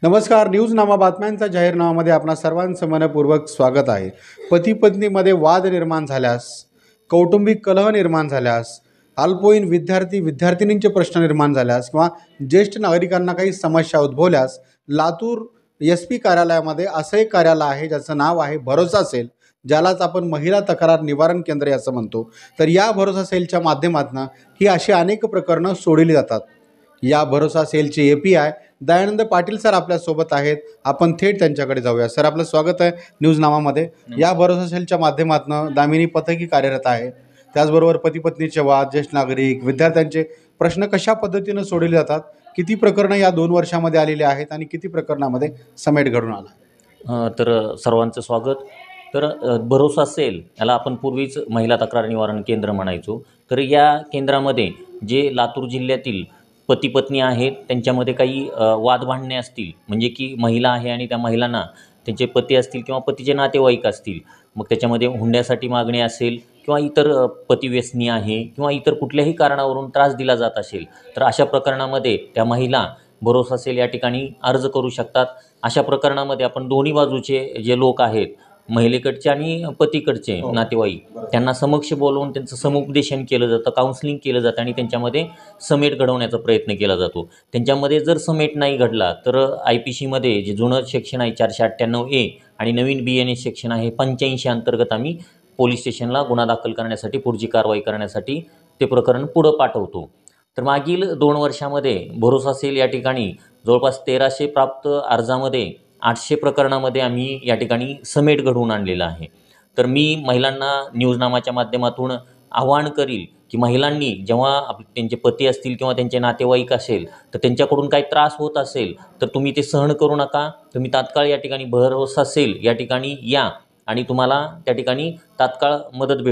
नमस्कार. न्यूजनामा बातम्यांचा जाहीरनाम्यामध्ये आपणा सर्वांचं मनपूर्वक स्वागत आहे. पती पत्नीमध्ये वाद निर्माण झाल्यास, कौटुंबिक कलह निर्माण झाल्यास, अल्पवयीन विद्यार्थिनींचे प्रश्न निर्माण झाल्यास किंवा ज्येष्ठ नागरिकांना काही समस्या उद्भवल्यास लातूर SP कार्यालयामध्ये असं एक कार्यालय आहे ज्याचं नाव आहे भरोसा सेल, ज्यालाच आपण महिला तक्रार निवारण केंद्र असं म्हणतो. तर या भरोसा सेलच्या माध्यमातून ही अशी अनेक प्रकरणं सोडवली जातात. या भरोसा सेलचे API दयानंद पाटील सर आपल्यासोबत आहेत. आपण थेट त्यांच्याकडे जाऊया. सर, आपलं स्वागत आहे न्यूजनामामध्ये. या भरोसा सेलच्या माध्यमातून दामिनी पथकही कार्यरत आहे. त्याचबरोबर पती पत्नीचे वाद, ज्येष्ठ नागरिक, विद्यार्थ्यांचे प्रश्न कशा पद्धतीनं सोडवले जातात, किती प्रकरणं या 2 वर्षामध्ये आलेली आहेत आणि किती प्रकरणामध्ये समेट घडून आला. तर सर्वांचं स्वागत. तर भरोसा सेल याला आपण पूर्वीच महिला तक्रार निवारण केंद्र म्हणायचो. तर या केंद्रामध्ये जे लातूर जिल्ह्यातील पती पत्नी आहेत त्यांच्यामध्ये काही वाद भांडणे असतील, म्हणजे की महिला आहे आणि त्या महिलांना त्यांचे पती असतील किंवा पतीचे नातेवाईक असतील, मग त्याच्यामध्ये हुंड्यासाठी मागणी असेल किंवा इतर पतिव्यसनी आहे किंवा इतर कुठल्याही कारणावरून त्रास दिला जात असेल, तर अशा प्रकरणामध्ये त्या महिला भरोसा सेल या ठिकाणी अर्ज करू शकतात. अशा प्रकरणामध्ये आपण दोन्ही बाजूचे जे लोक आहेत, महिलेकडचे आणि पतीकडचे नातेवाईक, त्यांना समक्ष बोलवून त्यांचं समुपदेशन केलं जातं, काउन्सिलिंग केलं जातं आणि त्यांच्यामध्ये समेट घडवण्याचा प्रयत्न केला जातो. त्यांच्यामध्ये जर समेट नाही घडला तर IPCमध्ये जे जुनं सेक्शन आहे 498A आणि नवीन BNS सेक्शन आहे 85 अंतर्गत आम्ही पोलीस स्टेशनला गुन्हा दाखल करण्यासाठी, पुढची कारवाई करण्यासाठी ते प्रकरण पुढं पाठवतो. तर मागील 2 वर्षामध्ये भरोसा सेल या ठिकाणी जवळपास 1300 प्राप्त अर्जामध्ये 800 प्रकरणामध्ये आम्ही या ठिकाणी समेट घडवून आणलेला आहे. तर मी महिलांना न्यूजनामाच्या माध्यमातून आवाहन करील की महिलांनी जेव्हा त्यांचे पती असतील किंवा त्यांचे नातेवाईक असेल तर त्यांच्याकडून काही त्रास होत असेल तर तुम्ही ते सहन करू नका. तुम्ही तात्काळ या ठिकाणी भरोसा सेल या ठिकाणी या आणि तुम्हाला त्या ठिकाणी तात्काळ मदत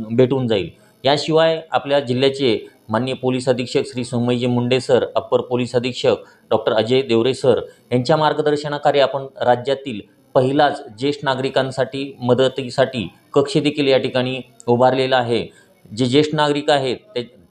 भेटून जाईल. याशिवाय आपल्या जिल्ह्याचे माननीय पोलीस अधीक्षक Shri Somayaji Munde sir, upper police अधीक्षक डॉक्टर अजय देवरे सर यांच्या मार्गदर्शनाखाली आपण राज्यातील पहिलाच ज्येष्ठ नागरिकांसाठी मदतीसाठी कक्ष देखील या ठिकाणी उभारलेला आहे. जे ज्येष्ठ नागरिक आहेत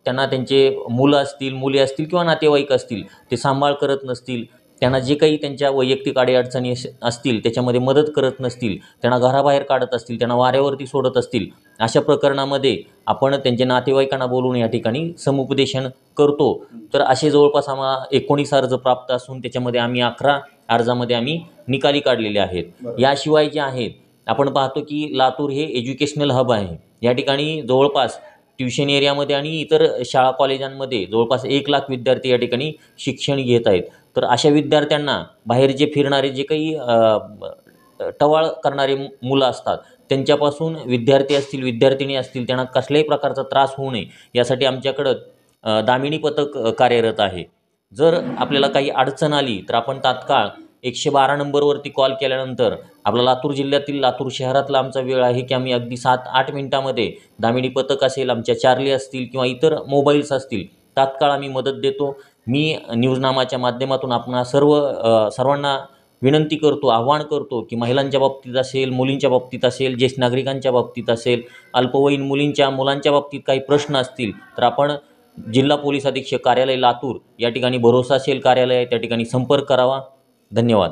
त्यांना त्यांचे मुलं असतील, मुली असतील किंवा नातेवाईक असतील, ते सांभाळ करत नसतील, त्यांना जे काही त्यांच्या वैयक्तिक अडीअडचणी असतील त्याच्यामध्ये मदत करत नसतील, त्यांना घराबाहेर काढत असतील, त्यांना वाऱ्यावरती सोडत असतील, अशा प्रकरणामध्ये आपण त्यांच्या नातेवाईकांना बोलून या ठिकाणी समुपदेशन करतो. तर असे जवळपास आम्हाला 19 अर्ज प्राप्त असून त्याच्यामध्ये आम्ही 11 अर्जामध्ये आम्ही निकाली काढलेले आहेत. याशिवाय जे आहेत, आपण पाहतो की लातूर हे एज्युकेशनल हब आहे. या ठिकाणी जवळपास ट्युशन एरियामध्ये आणि इतर शाळा कॉलेजांमध्ये जवळपास 1 लाख विद्यार्थी या ठिकाणी शिक्षण घेत आहेत. तर अशा विद्यार्थ्यांना बाहेर जे फिरणारे, जे काही टवाळ करणारे मुलं असतात, त्यांच्यापासून विद्यार्थी असतील, विद्यार्थिनी असतील, त्यांना कसल्याही प्रकारचा त्रास होऊ नये यासाठी आमच्याकडं दामिनी पथक कार्यरत आहे. जर आपल्याला काही अडचण आली तर आपण तात्काळ 112 नंबरवरती कॉल केल्यानंतर आपला लातूर जिल्ह्यातील, लातूर शहरातला आमचा वेळ आहे की आम्ही अगदी 7-8 मिनिटामध्ये दामिनी पथक असेल, आमच्या चार्ली असतील किंवा इतर मोबाईल्स असतील, तात्काळ आम्ही मदत देतो. मी न्यूजनामाच्या माध्यमातून आपण सर्वांना विनंती करतो, आवाहन करतो की महिलांच्या बाबतीत असेल, मुलींच्या बाबतीत असेल, ज्येष्ठ नागरिकांच्या बाबतीत असेल, अल्पवयीन मुलांच्या बाबतीत काही प्रश्न असतील तर आपण जिल्हा पोलीस अधीक्षक कार्यालय लातूर या ठिकाणी भरोसा सेल कार्यालय आहे, त्या ठिकाणी संपर्क करावा. धन्यवाद.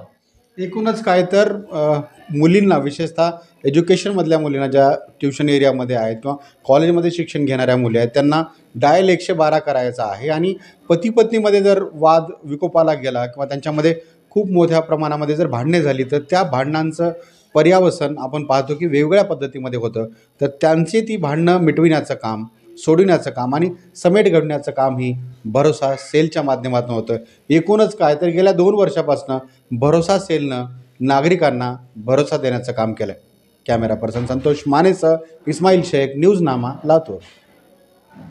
एकूणच काय तर मुलींना, विशेषतः एज्युकेशनमधल्या मुलींना, ज्या ट्युशन एरियामध्ये आहेत किंवा कॉलेजमध्ये शिक्षण घेणाऱ्या मुली आहेत, त्यांना डायल 112 करायचा आहे. आणि पती पत्नीमध्ये जर वाद विकोपाला गेला किंवा त्यांच्यामध्ये खूप मोठ्या प्रमाणामध्ये जर भांडणे झाली तर त्या भांडणांचं पर्यावसन आपण पाहतो की वेगवेगळ्या पद्धतीमध्ये होतं. तर त्यांची ती भांडणं मिटविण्याचं काम, सोडविण्याचं काम आणि समेट घडण्याचं काम ही भरोसा सेलच्या माध्यमातून होतं. एकूणच काय तर गेल्या 2 वर्षापासून भरोसा सेलनं नागरिकांना भरोसा देण्याचं काम केलं आहे. कॅमेरा पर्सन संतोष मानेसह इस्माईल शेख, न्यूजनामा, लातूर.